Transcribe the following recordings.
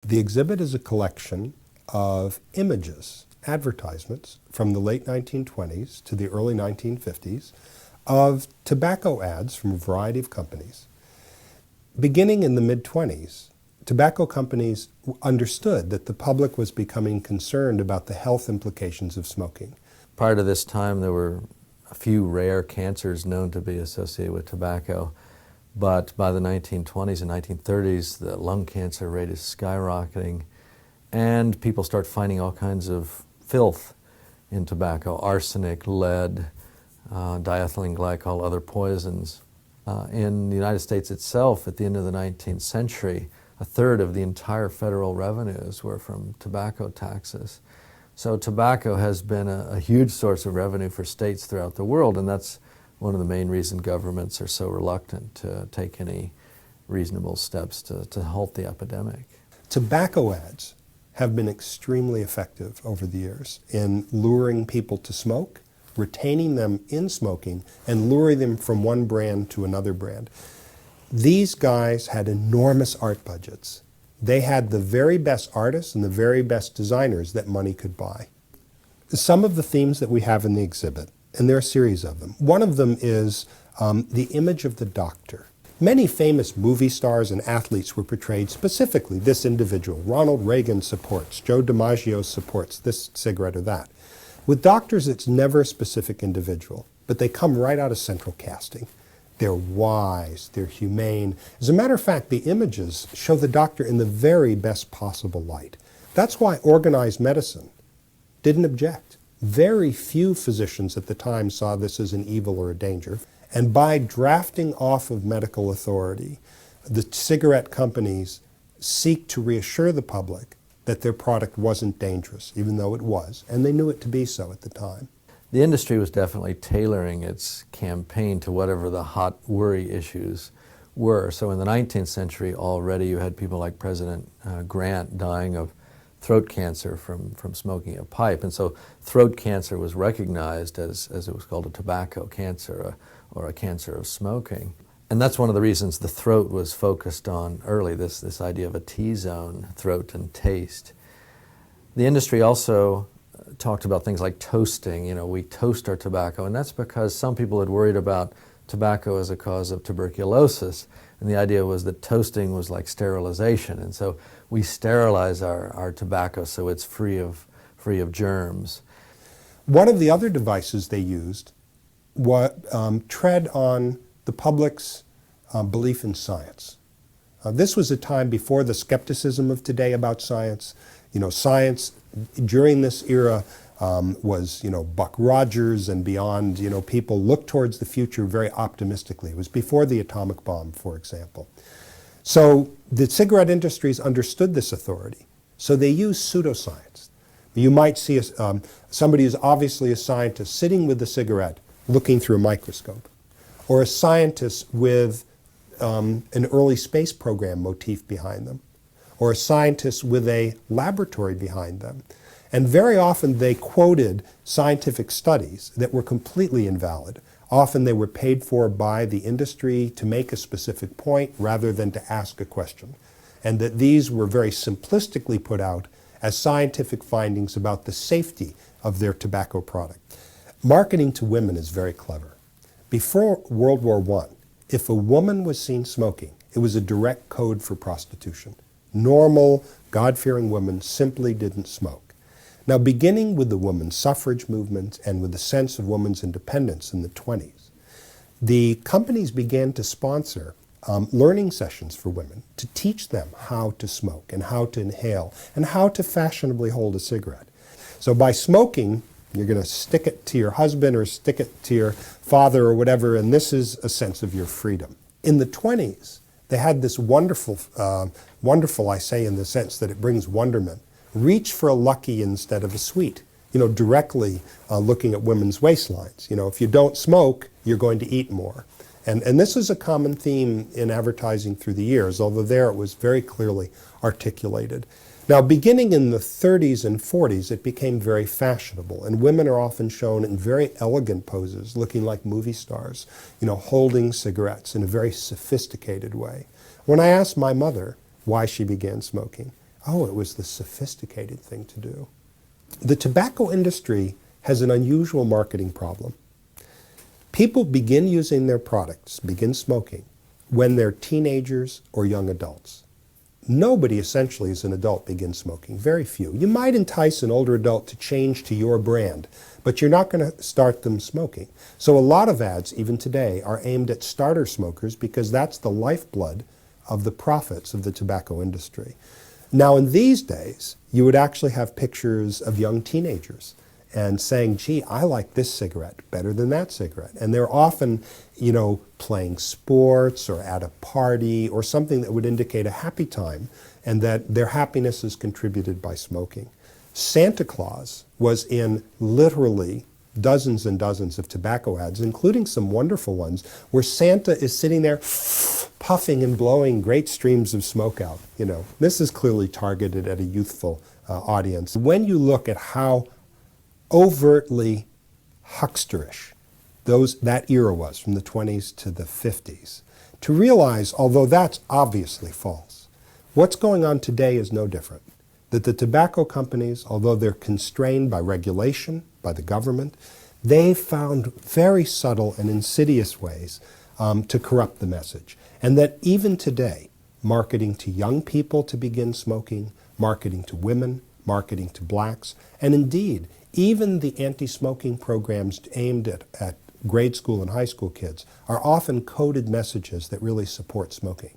The exhibit is a collection of images, advertisements from the late 1920s to the early 1950s of tobacco ads from a variety of companies. Beginning in the mid-20s, tobacco companies understood that the public was becoming concerned about the health implications of smoking. Prior to this time, there were a few rare cancers known to be associated with tobacco, but by the 1920s and 1930s, the lung cancer rate is skyrocketing, and people start finding all kinds of filth in tobacco: arsenic, lead, diethylene glycol, other poisons. In the United States itself, at the end of the 19th century, a third of the entire federal revenues were from tobacco taxes. So tobacco has been a huge source of revenue for states throughout the world, and that's one of the main reasons governments are so reluctant to take any reasonable steps to halt the epidemic. Tobacco ads have been extremely effective over the years in luring people to smoke, retaining them in smoking, and luring them from one brand to another brand. These guys had enormous art budgets. They had the very best artists and the very best designers that money could buy. Some of the themes that we have in the exhibit, and there are a series of them. One of them is the image of the doctor. Many famous movie stars and athletes were portrayed specifically. This individual, Ronald Reagan supports, Joe DiMaggio supports this cigarette or that. With doctors, it's never a specific individual, but they come right out of central casting. They're wise, they're humane. As a matter of fact, the images show the doctor in the very best possible light. That's why organized medicine didn't object. Very few physicians at the time saw this as an evil or a danger. And by drafting off of medical authority, the cigarette companies seek to reassure the public that their product wasn't dangerous, even though it was, and they knew it to be so at the time. The industry was definitely tailoring its campaign to whatever the hot worry issues were. So in the 19th century already you had people like President Grant dying of throat cancer from smoking a pipe, and so throat cancer was recognized as it was called a tobacco cancer or a cancer of smoking. And that's one of the reasons the throat was focused on early, this idea of a T-zone, throat and taste. The industry also talked about things like toasting. You know, we toast our tobacco, and that's because some people had worried about tobacco as a cause of tuberculosis, and the idea was that toasting was like sterilization, and so we sterilize our tobacco so it's free of germs. One of the other devices they used was tread on the public's belief in science. This was a time before the skepticism of today about science. You know, science during this era was, Buck Rogers and beyond. People looked towards the future very optimistically. It was before the atomic bomb, for example. So the cigarette industries understood this authority. So they used pseudo-science. You might see somebody who's obviously a scientist sitting with a cigarette looking through a microscope, or a scientist with an early space program motif behind them, or a scientist with a laboratory behind them. And very often they quoted scientific studies that were completely invalid. Often they were paid for by the industry to make a specific point rather than to ask a question. And that these were very simplistically put out as scientific findings about the safety of their tobacco product. Marketing to women is very clever. Before World War I, if a woman was seen smoking, it was a direct code for prostitution. Normal, God-fearing women simply didn't smoke. Now, beginning with the women's suffrage movement and with the sense of women's independence in the 20s, the companies began to sponsor learning sessions for women to teach them how to smoke and how to inhale and how to fashionably hold a cigarette. So by smoking, you're going to stick it to your husband or stick it to your father or whatever, and this is a sense of your freedom. In the 20s, they had this wonderful, I say in the sense that it brings wonderment, reach for a lucky instead of a sweet, directly looking at women's waistlines. If you don't smoke, you're going to eat more. And this is a common theme in advertising through the years, although there it was very clearly articulated. Now, beginning in the 30s and 40s, it became very fashionable, and women are often shown in very elegant poses, looking like movie stars, holding cigarettes in a very sophisticated way. When I asked my mother why she began smoking, Oh, it was the sophisticated thing to do. The tobacco industry has an unusual marketing problem. People begin using their products, begin smoking, when they're teenagers or young adults. Nobody essentially as an adult begins smoking, very few. You might entice an older adult to change to your brand, but you're not going to start them smoking. So a lot of ads, even today, are aimed at starter smokers because that's the lifeblood of the profits of the tobacco industry. Now in these days, you would actually have pictures of young teenagers and saying, gee, I like this cigarette better than that cigarette. And they're often, playing sports or at a party or something that would indicate a happy time and that their happiness is contributed by smoking. Santa Claus was in literally dozens and dozens of tobacco ads, including some wonderful ones where Santa is sitting there puffing and blowing great streams of smoke out. This is clearly targeted at a youthful audience. When you look at how overtly hucksterish that era was, from the 20s to the 50s, to realize, although that's obviously false, what's going on today is no different. That the tobacco companies, although they're constrained by regulation, by the government, they found very subtle and insidious ways to corrupt the message. And that even today, marketing to young people to begin smoking, marketing to women, marketing to blacks, and indeed, even the anti-smoking programs aimed at grade school and high school kids are often coded messages that really support smoking.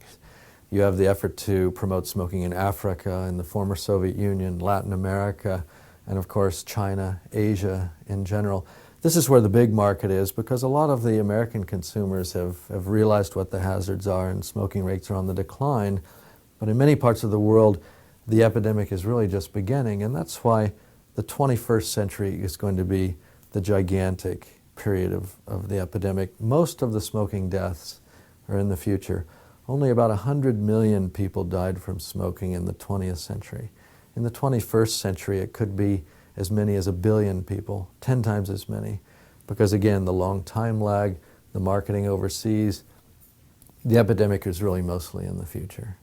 You have the effort to promote smoking in Africa, in the former Soviet Union, Latin America, and of course China, Asia in general. This is where the big market is because a lot of the American consumers have realized what the hazards are and smoking rates are on the decline. But in many parts of the world, the epidemic is really just beginning, and that's why the 21st century is going to be the gigantic period of the epidemic. Most of the smoking deaths are in the future. Only about 100 million people died from smoking in the 20th century. In the 21st century, it could be as many as 1 billion people, 10 times as many, because again, the long time lag, the marketing overseas, the epidemic is really mostly in the future.